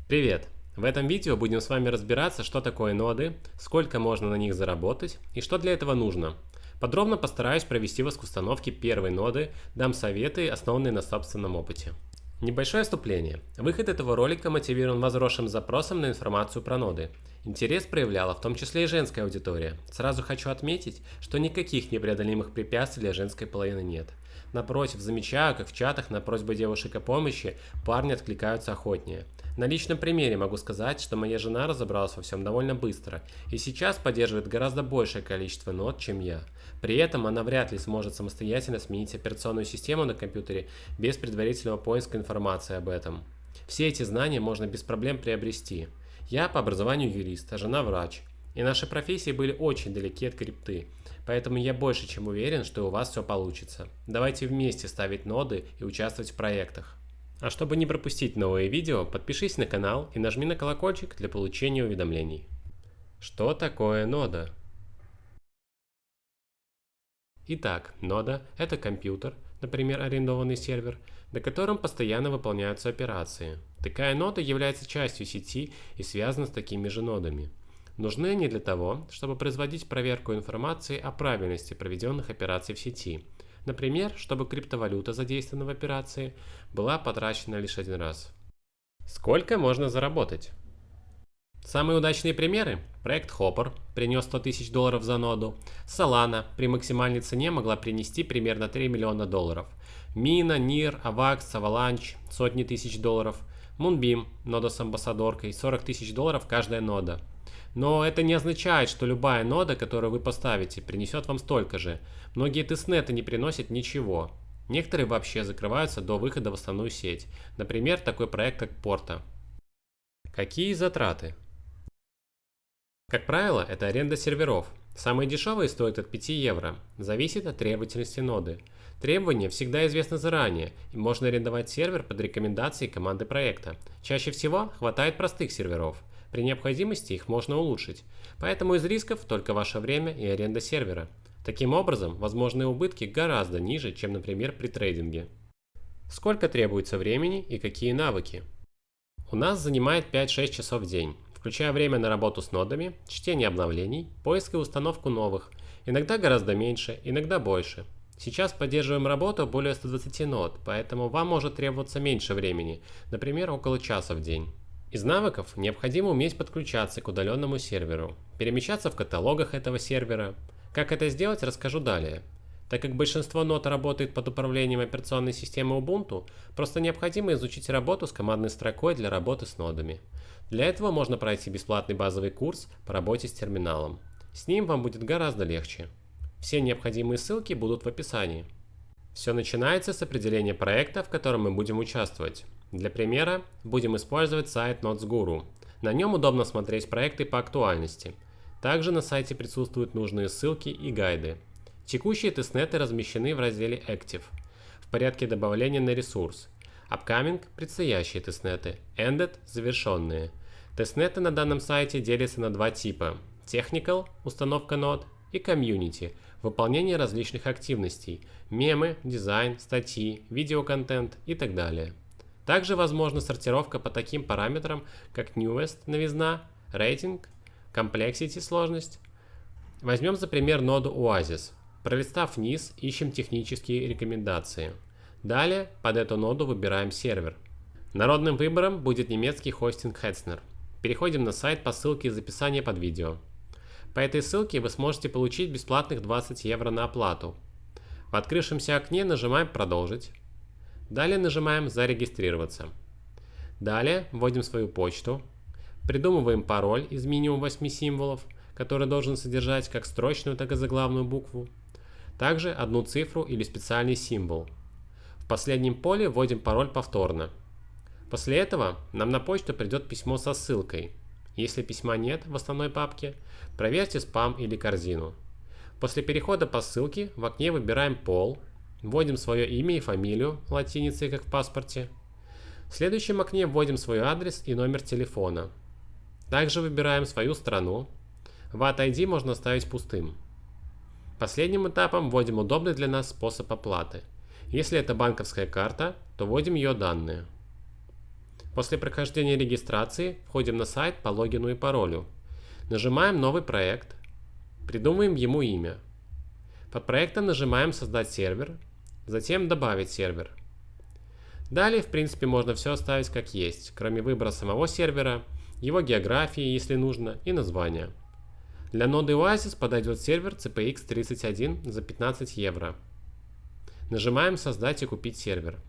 Привет! В этом видео будем с вами разбираться, что такое ноды, сколько можно на них заработать и что для этого нужно. Подробно постараюсь провести вас к установке первой ноды, дам советы, основанные на собственном опыте. Небольшое вступление. Выход этого ролика мотивирован возросшим запросом на информацию про ноды. Интерес проявляла в том числе и женская аудитория. Сразу хочу отметить, что никаких непреодолимых препятствий для женской половины нет. Напротив, замечаю, как в чатах на просьбы девушек о помощи парни откликаются охотнее. На личном примере могу сказать, что моя жена разобралась во всем довольно быстро и сейчас поддерживает гораздо большее количество нод, чем я. При этом она вряд ли сможет самостоятельно сменить операционную систему на компьютере без предварительного поиска информации об этом. Все эти знания можно без проблем приобрести. Я по образованию юрист, а жена врач. И наши профессии были очень далеки от крипты. Поэтому я больше чем уверен, что у вас все получится. Давайте вместе ставить ноды и участвовать в проектах. А чтобы не пропустить новые видео, подпишись на канал и нажми на колокольчик для получения уведомлений. Что такое нода? Итак, нода – это компьютер, например, арендованный сервер, на котором постоянно выполняются операции. Такая нода является частью сети и связана с такими же нодами. Нужны они для того, чтобы производить проверку информации о правильности проведенных операций в сети. Например, чтобы криптовалюта, задействованная в операции, была потрачена лишь один раз. Сколько можно заработать? Самые удачные примеры. Проект Hopper принес 100 тысяч долларов за ноду. Solana при максимальной цене могла принести примерно 3 миллиона долларов. Mina, NIR, AVAX, Avalanche – сотни тысяч долларов. Moonbeam, нода с амбассадоркой – 40 тысяч долларов каждая нода. Но это не означает, что любая нода, которую вы поставите, принесет вам столько же. Многие тестнеты не приносят ничего. Некоторые вообще закрываются до выхода в основную сеть. Например, такой проект как Porta. Какие затраты? Как правило, это аренда серверов. Самые дешевые стоят от 5 евро. Зависит от требовательности ноды. Требования всегда известны заранее, и можно арендовать сервер под рекомендацией команды проекта. Чаще всего хватает простых серверов. При необходимости их можно улучшить. Поэтому из рисков только ваше время и аренда сервера. Таким образом, возможные убытки гораздо ниже, чем, например, при трейдинге. Сколько требуется времени и какие навыки? У нас занимает 5-6 часов в день, включая время на работу с нодами, чтение обновлений, поиск и установку новых. Иногда гораздо меньше, иногда больше. Сейчас поддерживаем работу более 120 нод, поэтому вам может требоваться меньше времени, например, около часа в день. Из навыков необходимо уметь подключаться к удаленному серверу, перемещаться в каталогах этого сервера. Как это сделать, расскажу далее. Так как большинство нод работает под управлением операционной системы Ubuntu, просто необходимо изучить работу с командной строкой для работы с нодами. Для этого можно пройти бесплатный базовый курс по работе с терминалом. С ним вам будет гораздо легче. Все необходимые ссылки будут в описании. Все начинается с определения проекта, в котором мы будем участвовать. Для примера будем использовать сайт NodesGuru. На нем удобно смотреть проекты по актуальности. Также на сайте присутствуют нужные ссылки и гайды. Текущие тестнеты размещены в разделе Active в порядке добавления на ресурс. Upcoming – предстоящие тестнеты, Ended – завершенные. Тестнеты на данном сайте делятся на два типа – Technical – установка нод и Community – выполнение различных активностей – мемы, дизайн, статьи, видеоконтент и так далее. Также возможна сортировка по таким параметрам, как Newest – новизна, Rating, Complexity – сложность. Возьмем за пример ноду Oasis. Пролистав вниз, ищем технические рекомендации. Далее под эту ноду выбираем сервер. Народным выбором будет немецкий хостинг Hetzner. Переходим на сайт по ссылке из описания под видео. По этой ссылке вы сможете получить бесплатных 20 евро на оплату. В открывшемся окне нажимаем «Продолжить». Далее нажимаем «Зарегистрироваться». Далее вводим свою почту. Придумываем пароль из минимум 8 символов, который должен содержать как строчную, так и заглавную букву. Также одну цифру или специальный символ. В последнем поле вводим пароль повторно. После этого нам на почту придет письмо со ссылкой. Если письма нет в основной папке, проверьте спам или корзину. После перехода по ссылке в окне выбираем пол, вводим свое имя и фамилию латиницей, как в паспорте. В следующем окне вводим свой адрес и номер телефона. Также выбираем свою страну. VAT ID можно оставить пустым. Последним этапом вводим удобный для нас способ оплаты. Если это банковская карта, то вводим ее данные. После прохождения регистрации входим на сайт по логину и паролю. Нажимаем «Новый проект», придумываем ему имя. Под проектом нажимаем «Создать сервер», затем «Добавить сервер». Далее, в принципе, можно все оставить как есть, кроме выбора самого сервера, его географии, если нужно, и названия. Для ноды Oasis подойдет сервер CPX31 за 15 евро. Нажимаем «Создать и купить сервер».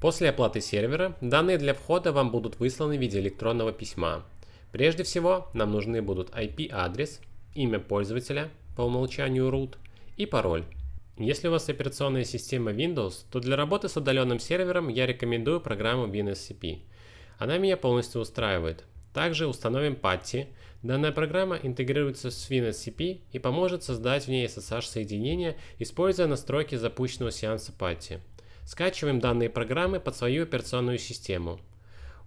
После оплаты сервера данные для входа вам будут высланы в виде электронного письма. Прежде всего, нам нужны будут IP-адрес, имя пользователя, по умолчанию root, и пароль. Если у вас операционная система Windows, то для работы с удаленным сервером я рекомендую программу WinSCP. Она меня полностью устраивает. Также установим PuTTY. Данная программа интегрируется с WinSCP и поможет создать в ней SSH-соединение, используя настройки запущенного сеанса PuTTY. Скачиваем данные программы под свою операционную систему.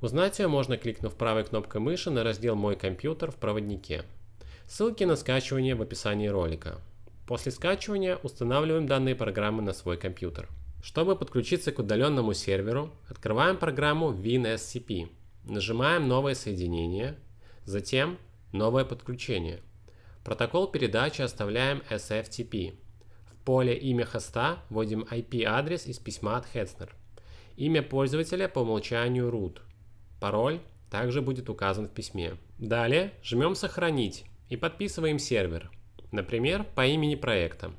Узнать ее можно, кликнув правой кнопкой мыши на раздел «Мой компьютер» в проводнике. Ссылки на скачивание в описании ролика. После скачивания устанавливаем данные программы на свой компьютер. Чтобы подключиться к удаленному серверу, открываем программу WinSCP. Нажимаем «Новое соединение», затем «Новое подключение». Протокол передачи оставляем SFTP. В поле «Имя хоста» вводим IP-адрес из письма от Hetzner. Имя пользователя по умолчанию root. Пароль также будет указан в письме. Далее жмем «Сохранить» и подписываем сервер. Например, по имени проекта.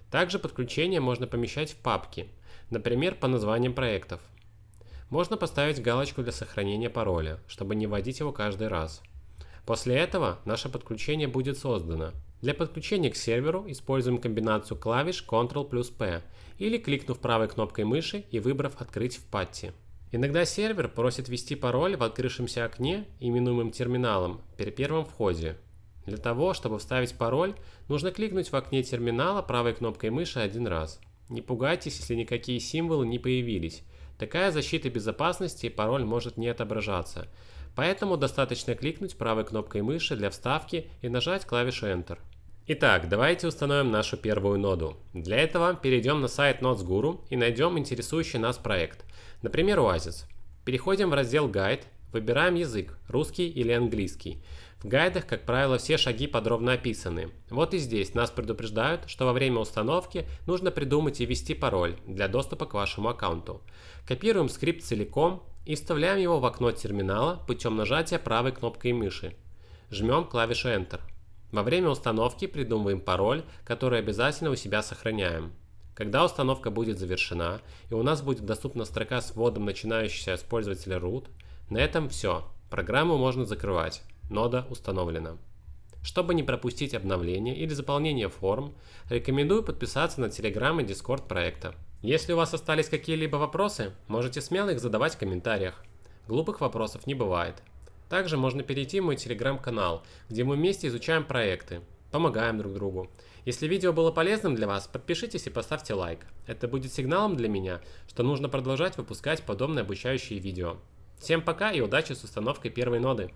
Также подключение можно помещать в папки, например, по названиям проектов. Можно поставить галочку для сохранения пароля, чтобы не вводить его каждый раз. После этого наше подключение будет создано. Для подключения к серверу используем комбинацию клавиш Ctrl+P или кликнув правой кнопкой мыши и выбрав «Открыть в PuTTY». Иногда сервер просит ввести пароль в открывшемся окне, именуемом терминалом, при первом входе. Для того, чтобы вставить пароль, нужно кликнуть в окне терминала правой кнопкой мыши один раз. Не пугайтесь, если никакие символы не появились. Такая защита безопасности и пароль может не отображаться. Поэтому достаточно кликнуть правой кнопкой мыши для вставки и нажать клавишу Enter. Итак, давайте установим нашу первую ноду. Для этого перейдем на сайт NodesGuru и найдем интересующий нас проект, например, Oasis. Переходим в раздел «Гайд», выбираем язык, русский или английский. В гайдах, как правило, все шаги подробно описаны. Вот и здесь нас предупреждают, что во время установки нужно придумать и ввести пароль для доступа к вашему аккаунту. Копируем скрипт целиком и вставляем его в окно терминала путем нажатия правой кнопкой мыши. Жмем клавишу Enter. Во время установки придумываем пароль, который обязательно у себя сохраняем. Когда установка будет завершена и у нас будет доступна строка с вводом начинающейся с пользователя root, на этом все. Программу можно закрывать. Нода установлена. Чтобы не пропустить обновление или заполнение форм, рекомендую подписаться на Telegram и Discord проекта. Если у вас остались какие-либо вопросы, можете смело их задавать в комментариях. Глупых вопросов не бывает. Также можно перейти в мой Telegram-канал, где мы вместе изучаем проекты, помогаем друг другу. Если видео было полезным для вас, подпишитесь и поставьте лайк. Это будет сигналом для меня, что нужно продолжать выпускать подобные обучающие видео. Всем пока и удачи с установкой первой ноды!